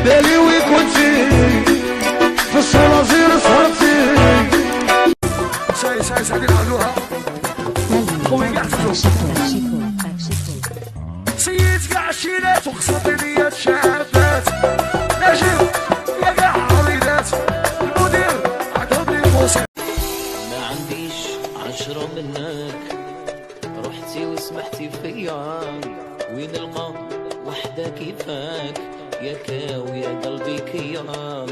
بالي وين كنتي في الصنازير سهرتي ساي نعملوها خويا كاع سيد كاع الشيلات وقسطينيات شعبات ناجم يا كاع عريضات المدير عندهم لي موسيقى. ما عنديش 10 منك رحتي وسمحتي فيا وين الماء وحدة كيفك يا كاو يا قلبي كيان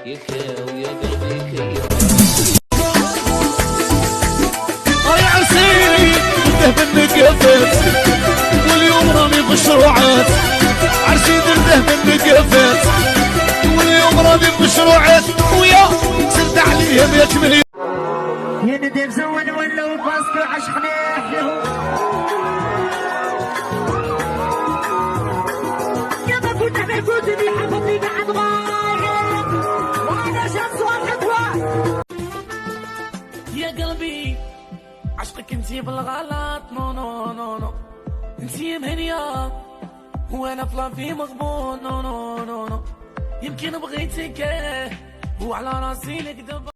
يا كاو يا قلبي كيان يا عسيري درده منك قفات واليوم راني بمشروعات عرسي درده منك قفات واليوم راني بمشروعات ويا زرت عليه 100 مليون يا ندير زول ولو باسكو عشقني احلو يا ما كنت انا كنت اللي حفظني بعد غايب وانا شمس والخطوه يا قلبي عشقك انتي بالغلط نو نو نو نو انتي مهنية وانا فلافي مغبون نو نو نو نو يمكن بغيتك وعلى راسي نكذب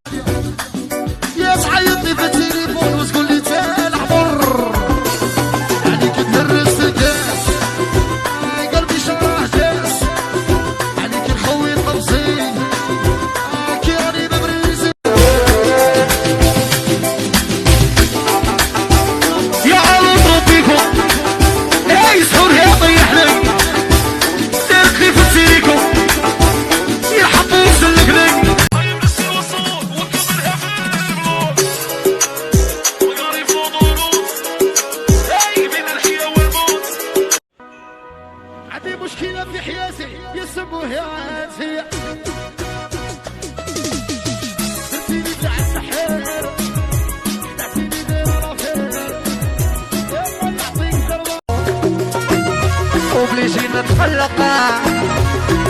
يا تعيطني في التليفون وتقول لي تال عمر عليك تهرس الكاس قلبي شراه جاس عليك نخوي طبسي كي راني ببريزي يا عالم ربيكم اي سحور يا طيحني سيركلي في السيريكو يرحبوا وسلكني عندي مشكلة في حياتي يسموها عاتية درتيني تاع السحر دعتيني داير رافير يلا نعطيك ضربة وبليجينا متفلقة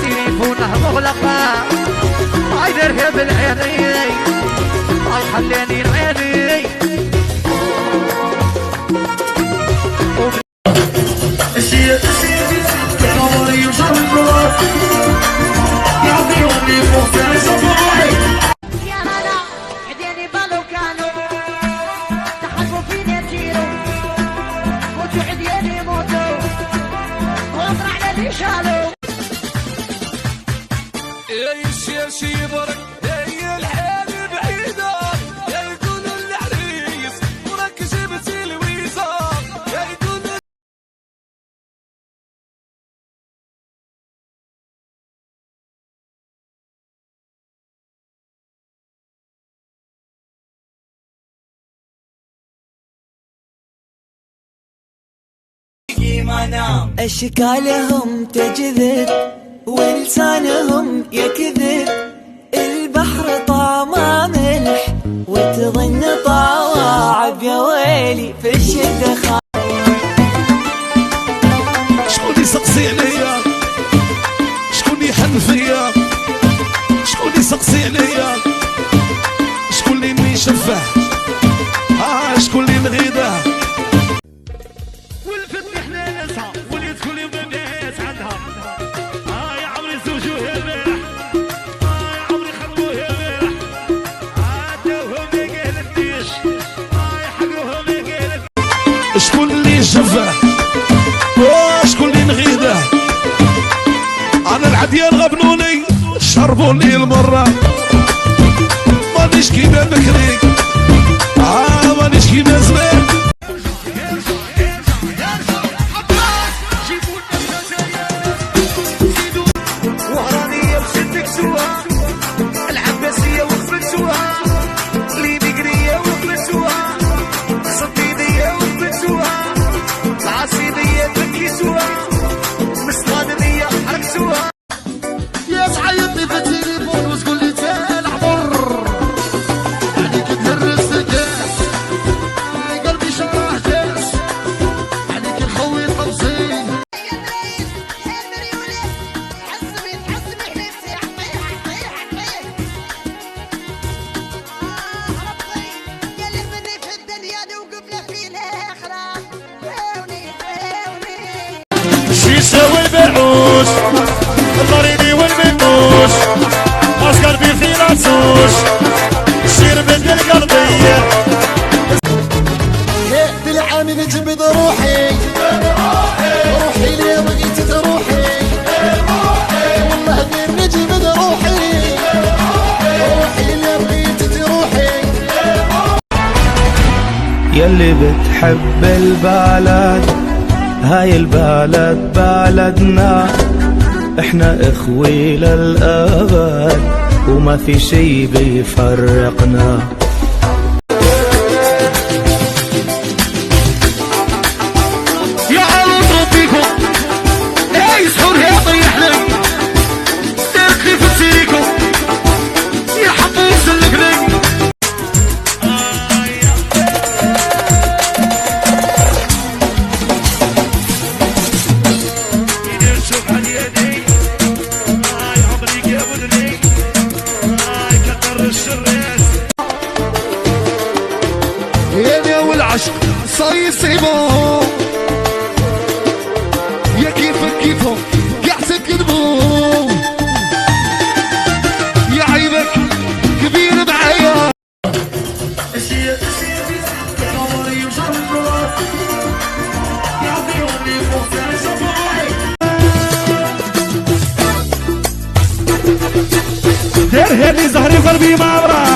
تليفونه مغلقة عايدرها بالعيني هاي خليني العيني يا هلا عديني بالو كانوا تحبوا فيني يطيروا موتوا عديني موتوا واطلع على اللي شالوا يا الشيشي برك يا الحال بعيدة يا يقولوا العريس وراك جبتي الويزة يا يقولوا أشكالهم تجذب ولسانهم يكذب البحر طعمه ملح وتظن طواعب يا ويلي في الشدة شكون يسقسي عليا شكون يحن فيا شكون يسقسي عليا شكون اللي يشفع شكون اللي نغيده والفتن احنا نسعى وليت كل يوم الناس عندها يا عمري زوجوها البارح يا عمري خدموها البارح عدوها ما قالتنيش يحقوها ما قالت شكون اللي يشفع شكون اللي نغيده انا العديان غبنوني شربوني المره مانيش كيما بكري مانيش كيما زمان وهرانية وشدك سوا العباسية وخفتوها ليبيقرية وخفتوها صديدية وخفتوها العصيدية بكيتوها مصطادنية حركتوها يا تعيطني في التليفون وتقول لي تال عمر عليك تهرس الكاس قلبي شراه جاس عليك نخوي طبسي الشيشة والبرعوش المريضي والمريض العسوش سير بنت القلبية بالعام نجبد روحي روحي لي بغيت تروحي والله غير نجبد روحي روحي لي بغيت تروحي يلي بتحب البلد هاي البلد بلدنا احنا اخوي للأبد وما في شي بيفرقنا يا الله ربيكم اي سحور يا طيحنا تركي في سيريكم يا حبوس اللقلق يا والعشق صار يصيبهم يا كيفك كيفهم قاعد تكذبوا يا عيبك كبير معايا دير هيلي زهري قلبي ما برا